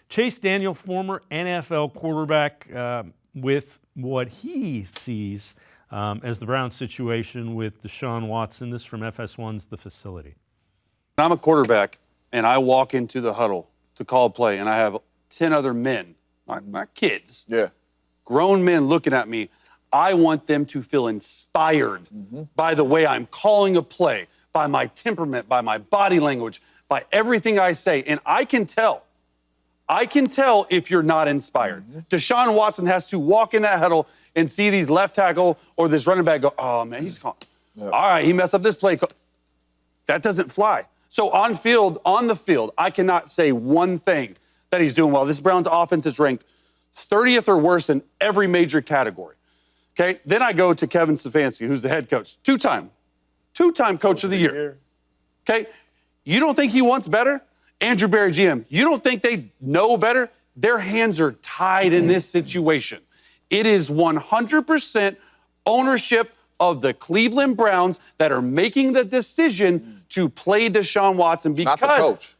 Chase Daniel, former NFL quarterback, with what he sees as the Browns situation with Deshaun Watson. This from FS1's The Facility. I'm a quarterback, and I walk into the huddle to call a play, and I have 10 other men, my kids, grown men looking at me. I want them to feel inspired by the way I'm calling a play, by my temperament, by my body language, by everything I say. And I can tell if you're not inspired. Deshaun Watson has to walk in that huddle and see these left tackle or this running back go, oh, man, he's calling. All right, he messed up this play. That doesn't fly. So on the field, I cannot say one thing that he's doing well. This Browns offense is ranked 30th or worse in every major category. Okay, then I go to Kevin Stefanski, who's the head coach, two-time coach of the year. Okay, you don't think he wants better? Andrew Berry, GM, you don't think they know better? Their hands are tied in this situation. It is 100% ownership of the Cleveland Browns that are making the decision to play Deshaun Watson because not the coach.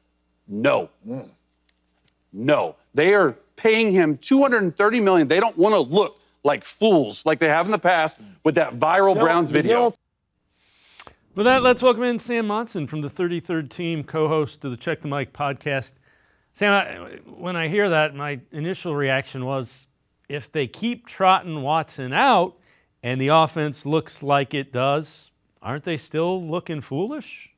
No, they are paying him $230 million. They don't want to look like fools like they have in the past with that viral Browns video. With that, let's welcome in Sam Monson from the 33rd Team, co-host of the Check the Mic podcast. Sam, when I hear that, my initial reaction was, if they keep trotting Watson out and the offense looks like it does, aren't they still looking foolish?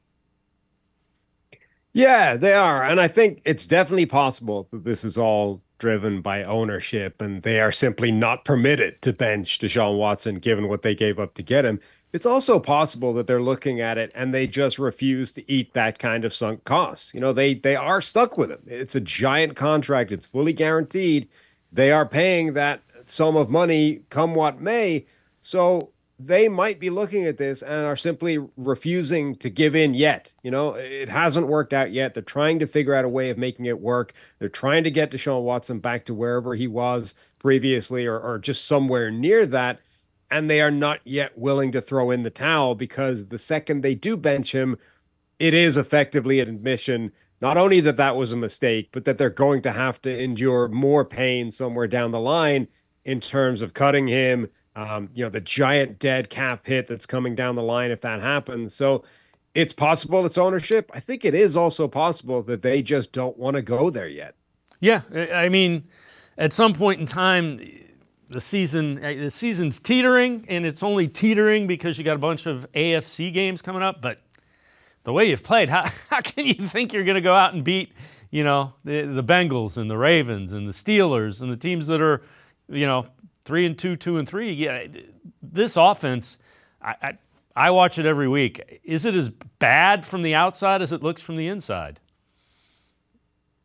Yeah, they are. And I think it's definitely possible that this is all driven by ownership and they are simply not permitted to bench Deshaun Watson given what they gave up to get him. It's also possible that they're looking at it and they just refuse to eat that kind of sunk cost. You know, they are stuck with him. It's a giant contract. It's fully guaranteed. They are paying that sum of money come what may. So they might be looking at this and are simply refusing to give in yet. You know, it hasn't worked out yet. They're trying to figure out a way of making it work. They're trying to get Deshaun Watson back to wherever he was previously or just somewhere near that. And they are not yet willing to throw in the towel because the second they do bench him, it is effectively an admission, not only that that was a mistake, but that they're going to have to endure more pain somewhere down the line in terms of cutting him, the giant dead cap hit that's coming down the line if that happens. So it's possible it's ownership. I think it is also possible that they just don't want to go there yet. Yeah, I mean, at some point in time, the season's teetering, and it's only teetering because you got a bunch of AFC games coming up. But the way you've played, how can you think you're going to go out and beat, the Bengals and the Ravens and the Steelers and the teams that are, 3-2, 2-3? Yeah, this offense, I watch it every week. Is it as bad from the outside as it looks from the inside?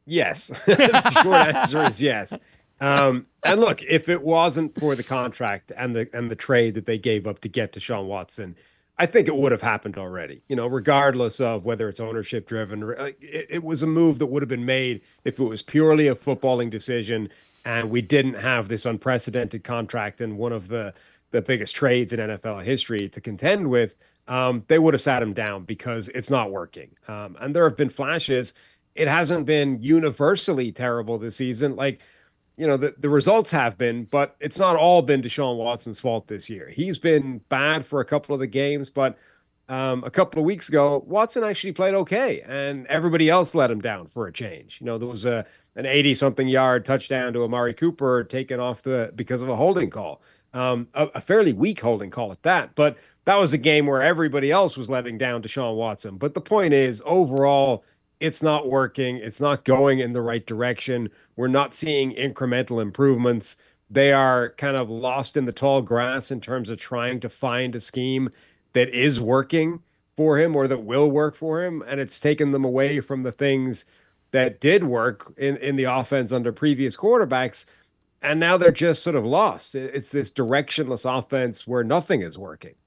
Yes. The short answer is yes. And look, if it wasn't for the contract and the trade that they gave up to get Deshaun Watson, I think it would have happened already. Regardless of whether it's ownership driven, it was a move that would have been made if it was purely a footballing decision and we didn't have this unprecedented contract and one of the biggest trades in NFL history to contend with. They would have sat him down because it's not working. And there have been flashes. It hasn't been universally terrible this season. The results have been, but it's not all been Deshaun Watson's fault this year. He's been bad for a couple of the games, but a couple of weeks ago, Watson actually played okay, and everybody else let him down for a change. There was an 80-something yard touchdown to Amari Cooper taken off because of a holding call, a fairly weak holding call at that. But that was a game where everybody else was letting down Deshaun Watson. But the point is, overall, it's not working. It's not going in the right direction. We're not seeing incremental improvements. They are kind of lost in the tall grass in terms of trying to find a scheme that is working for him or that will work for him. And it's taken them away from the things that did work in the offense under previous quarterbacks. And now they're just sort of lost. It's this directionless offense where nothing is working.